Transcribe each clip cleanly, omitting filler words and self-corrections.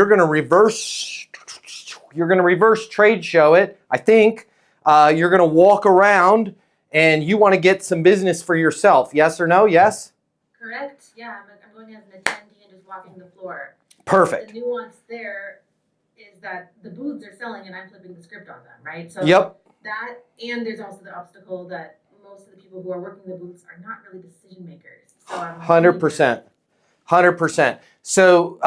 you're going to reverse trade show it. I think you're going to walk around and you want to get some business for yourself. Yes or no? Yes? Correct. Yeah, I'm going as an attendee and just walking the floor. Perfect. The nuance there is that the booths are selling and I'm flipping the script on them, right? So yep. That, and there's also the obstacle that most of the people who are working the booths are not really decision makers. So 100%. 100%. So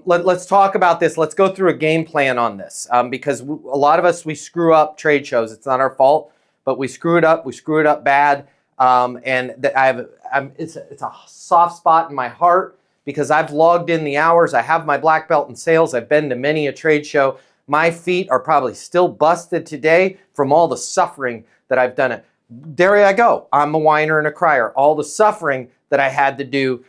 let's talk about this. Let's go through a game plan on this because a lot of us, we screw up trade shows. It's not our fault, but we screw it up. We screw it up bad. It's a soft spot in my heart because I've logged in the hours. I have my black belt in sales. I've been to many a trade show. My feet are probably still busted today from all the suffering that I've done. There I go. I'm a whiner and a crier. All the suffering that I had to do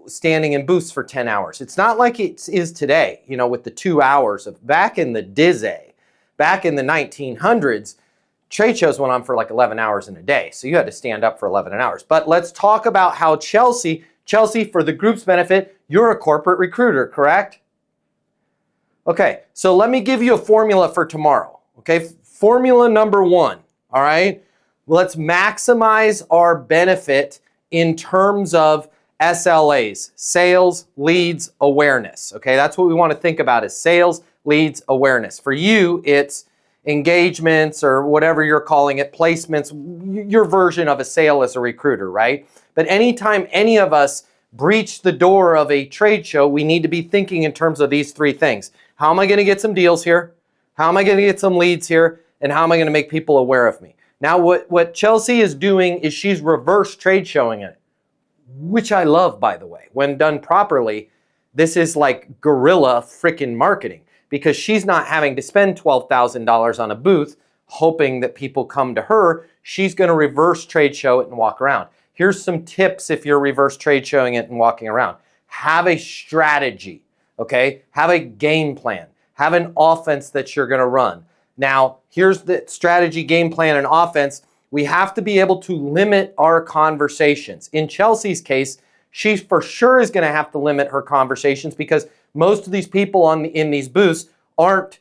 standing in booths for 10 hours. It's not like it is today, you know, with the 2 hours of back in the dizzy, back in the 1900s, trade shows went on for like 11 hours in a day. So you had to stand up for 11 hours. But let's talk about how Chelsea, for the group's benefit, you're a corporate recruiter, correct? Okay, so let me give you a formula for tomorrow. Okay, formula number 1, all right? Let's maximize our benefit in terms of SLAs, sales, leads, awareness. Okay, that's what we want to think about is sales, leads, awareness. For you, it's engagements or whatever you're calling it, placements, your version of a sale as a recruiter, right? But anytime any of us breach the door of a trade show, we need to be thinking in terms of these 3 things. How am I going to get some deals here? How am I going to get some leads here? And how am I going to make people aware of me? Now, what Chelsea is doing is she's reverse trade showing it, which I love, by the way. When done properly, this is like guerrilla freaking marketing because she's not having to spend $12,000 on a booth hoping that people come to her. She's going to reverse trade show it and walk around. Here's some tips if you're reverse trade showing it and walking around. Have a strategy, okay? Have a game plan. Have an offense that you're going to run. Now, here's the strategy, game plan, and offense. We have to be able to limit our conversations. In Chelsea's case, she for sure is going to have to limit her conversations because most of these people in these booths aren't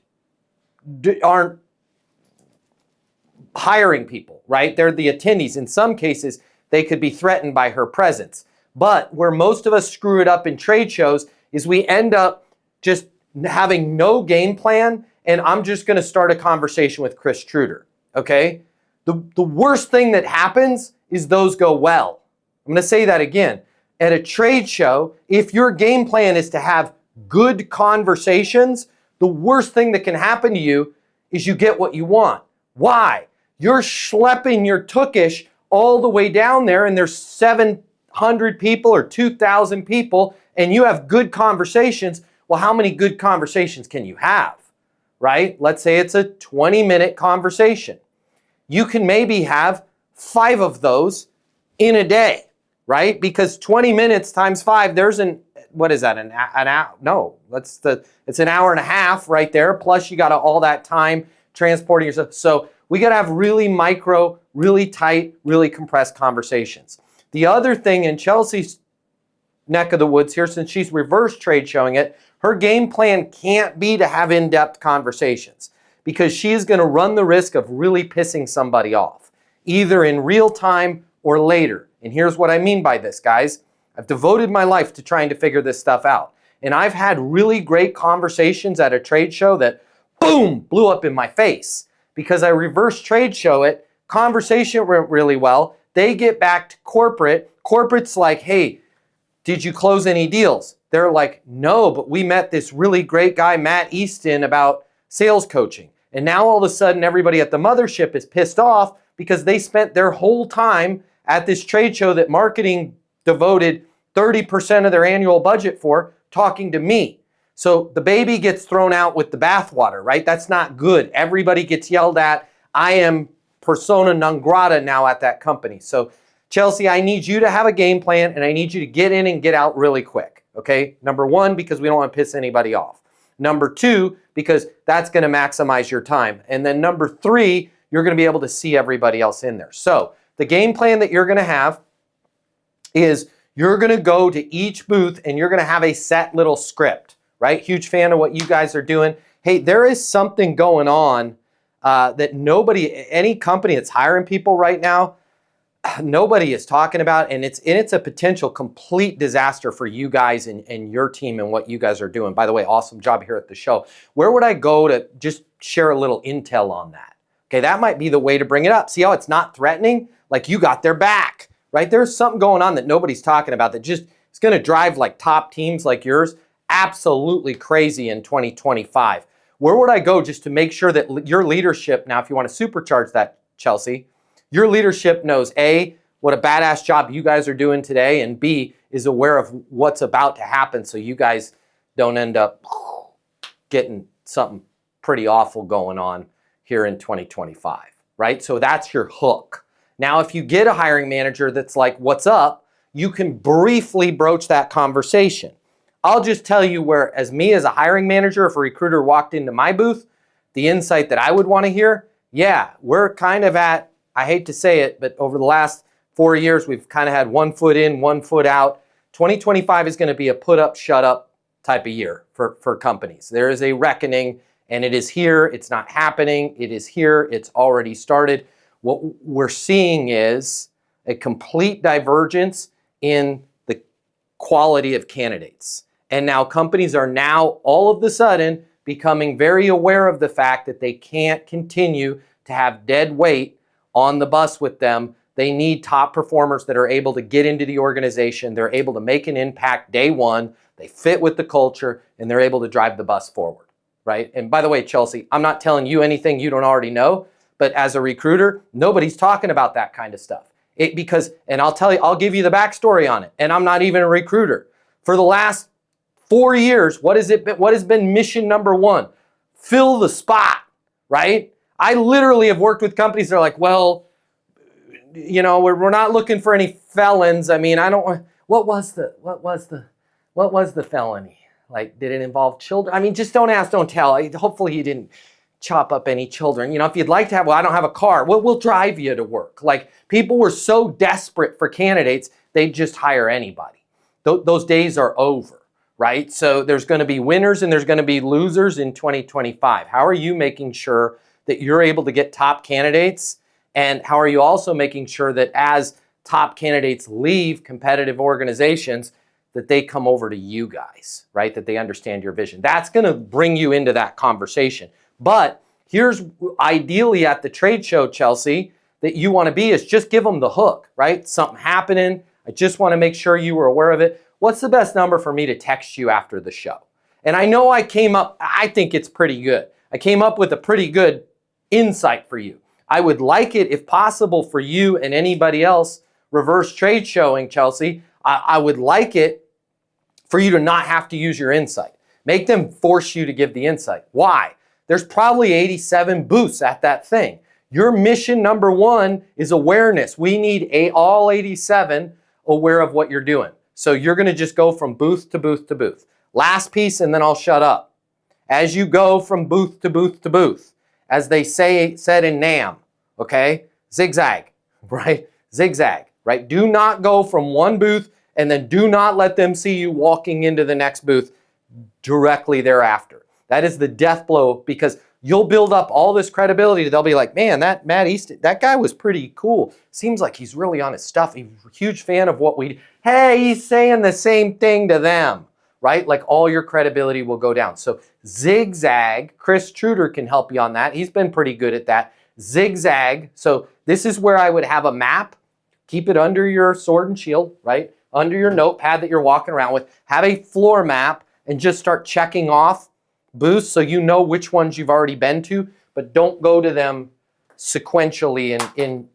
hiring people, right? They're the attendees. In some cases, they could be threatened by her presence. But where most of us screw it up in trade shows is we end up just having no game plan, and I'm just going to start a conversation with Chris Truder, okay? The worst thing that happens is those go well. I'm going to say that again. At a trade show, if your game plan is to have good conversations, the worst thing that can happen to you is you get what you want. Why? You're schlepping your tookish all the way down there and there's 700 people or 2,000 people and you have good conversations. Well, how many good conversations can you have, right? Let's say it's a 20-minute conversation. You can maybe have 5 of those in a day, right? Because 20 minutes times 5, there's what is that, an hour? No, it's an hour and a half right there. Plus you got all that time transporting yourself. So we got to have really micro, really tight, really compressed conversations. The other thing in Chelsea's neck of the woods here, since she's reverse trade showing it, her game plan can't be to have in-depth conversations because she is going to run the risk of really pissing somebody off, either in real time or later. And here's what I mean by this, guys. I've devoted my life to trying to figure this stuff out. And I've had really great conversations at a trade show that, boom, blew up in my face because I reverse trade show it. Conversation went really well. They get back to corporate. Corporate's like, hey, did you close any deals? They're like, no, but we met this really great guy, Matt Easton, about sales coaching. And now all of a sudden, everybody at the mothership is pissed off because they spent their whole time at this trade show that marketing devoted 30% of their annual budget for talking to me. So the baby gets thrown out with the bathwater, right? That's not good. Everybody gets yelled at. I am persona non grata now at that company. So Chelsea, I need you to have a game plan and I need you to get in and get out really quick. Okay? Number 1, because we don't want to piss anybody off. Number 2, because that's going to maximize your time. And then number 3, you're going to be able to see everybody else in there. So the game plan that you're going to have is you're going to go to each booth and you're going to have a set little script. right? Huge fan of what you guys are doing. Hey, there is something going on that any company that's hiring people right now, nobody is talking about, and it's a potential complete disaster for you guys and your team and what you guys are doing. By the way, awesome job here at the show. Where would I go to just share a little intel on that? Okay, that might be the way to bring it up. See how it's not threatening? Like you got their back, right? There's something going on that nobody's talking about that just is going to drive like top teams like yours absolutely crazy in 2025. Where would I go just to make sure that your leadership, now if you want to supercharge that, Chelsea, your leadership knows A, what a badass job you guys are doing today, and B, is aware of what's about to happen so you guys don't end up getting something pretty awful going on here in 2025, right? So that's your hook. Now, if you get a hiring manager that's like, what's up, you can briefly broach that conversation. I'll just tell you where, as a hiring manager, if a recruiter walked into my booth, the insight that I would want to hear, yeah, we're kind of at, I hate to say it, but over the last 4 years, we've kind of had 1 foot in, 1 foot out. 2025 is going to be a put up, shut up type of year for companies. There is a reckoning, and it is here. It's not happening. It is here. It's already started. What we're seeing is a complete divergence in the quality of candidates. And now companies are now all of a sudden becoming very aware of the fact that they can't continue to have dead weight on the bus with them. They need top performers that are able to get into the organization. They're able to make an impact day one. They fit with the culture, and they're able to drive the bus forward, right? And by the way, Chelsea, I'm not telling you anything you don't already know, but as a recruiter, nobody's talking about that kind of stuff. And I'll give you the backstory on it. And I'm not even a recruiter. For the last 4 years, what has been mission number one? Fill the spot, right? I literally have worked with companies that are like, well, you know, we're not looking for any felons. I mean, what was the felony? Like, did it involve children? I mean, just don't ask, don't tell. Hopefully he didn't chop up any children. You know, if you'd like to have, well, I don't have a car. Well, we'll drive you to work. Like, people were so desperate for candidates, they'd just hire anybody. Those days are over, right? So there's going to be winners and there's going to be losers in 2025. How are you making sure that you're able to get top candidates? And how are you also making sure that as top candidates leave competitive organizations, that they come over to you guys, right? That they understand your vision. That's going to bring you into that conversation. But here's ideally at the trade show, Chelsea, that you want to be is just give them the hook, right? Something happening. I just want to make sure you were aware of it. What's the best number for me to text you after the show? And I know I think it's pretty good. I came up with a pretty good insight for you. I would like it, if possible, for you and anybody else reverse trade showing, Chelsea. I would like it for you to not have to use your insight. Make them force you to give the insight. Why? There's probably 87 booths at that thing. Your mission number one is awareness. We need all 87 aware of what you're doing. So you're going to just go from booth to booth to booth. Last piece, and then I'll shut up. As you go from booth to booth to booth, as they said in NAM, okay? Zigzag, right? Zigzag, right? Do not go from one booth and then do not let them see you walking into the next booth directly thereafter. That is the death blow, because you'll build up all this credibility. They'll be like, man, that Matt Easton, that guy was pretty cool. Seems like he's really on his stuff. He's a huge fan of what we do. Hey, he's saying the same thing to them, right? Like, all your credibility will go down. So zigzag, Chris Truder can help you on that. He's been pretty good at that. Zigzag. So this is where I would have a map. Keep it under your sword and shield, right? Under your notepad that you're walking around with. Have a floor map and just start checking off booths so you know which ones you've already been to, but don't go to them sequentially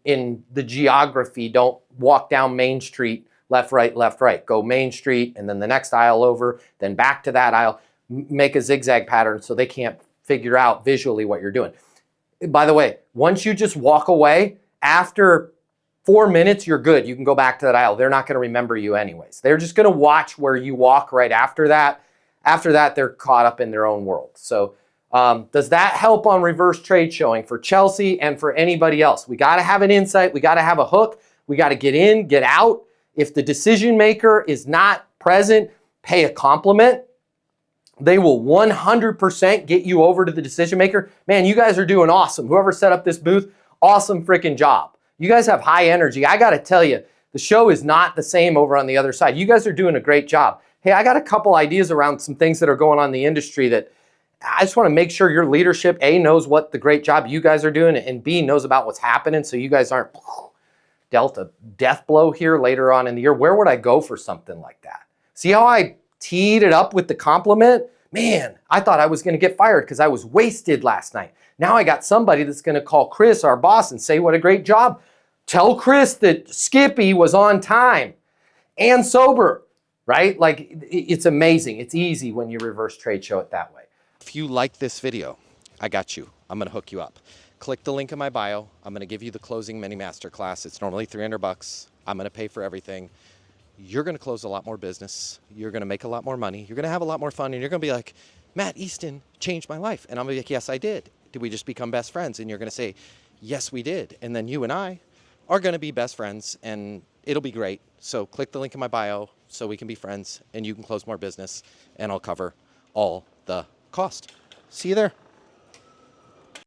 in the geography. Don't walk down Main Street, left, right. Go Main Street and then the next aisle over, then back to that aisle. Make a zigzag pattern so they can't figure out visually what you're doing. By the way, once you just walk away, after 4 minutes, you're good. You can go back to that aisle. They're not going to remember you anyways. They're just going to watch where you walk right after that. After that, they're caught up in their own world. So does that help on reverse trade showing for Chelsea and for anybody else? We got to have an insight. We got to have a hook. We got to get in, get out. If the decision maker is not present, pay a compliment. They will 100% get you over to the decision maker. Man, you guys are doing awesome. Whoever set up this booth, awesome freaking job. You guys have high energy. I got to tell you, the show is not the same over on the other side. You guys are doing a great job. Hey, I got a couple ideas around some things that are going on in the industry that I just want to make sure your leadership, A, knows what the great job you guys are doing, and B, knows about what's happening so you guys aren't dealt a death blow here later on in the year. Where would I go for something like that? See how I teed it up with the compliment? Man, I thought I was going to get fired because I was wasted last night. Now I got somebody that's going to call Chris, our boss, and say what a great job. Tell Chris that Skippy was on time and sober, right? Like, it's amazing. It's easy when you reverse trade show it that way. If you like this video, I got you. I'm going to hook you up. Click the link in my bio. I'm going to give you the closing mini masterclass. It's normally $300. I'm going to pay for everything. You're going to close a lot more business. You're going to make a lot more money. You're going to have a lot more fun. And you're going to be like, Matt Easton changed my life. And I'm going to be like, yes, I did. Did we just become best friends? And you're going to say, yes, we did. And then you and I are going to be best friends and it'll be great. So click the link in my bio so we can be friends and you can close more business and I'll cover all the cost. See you there.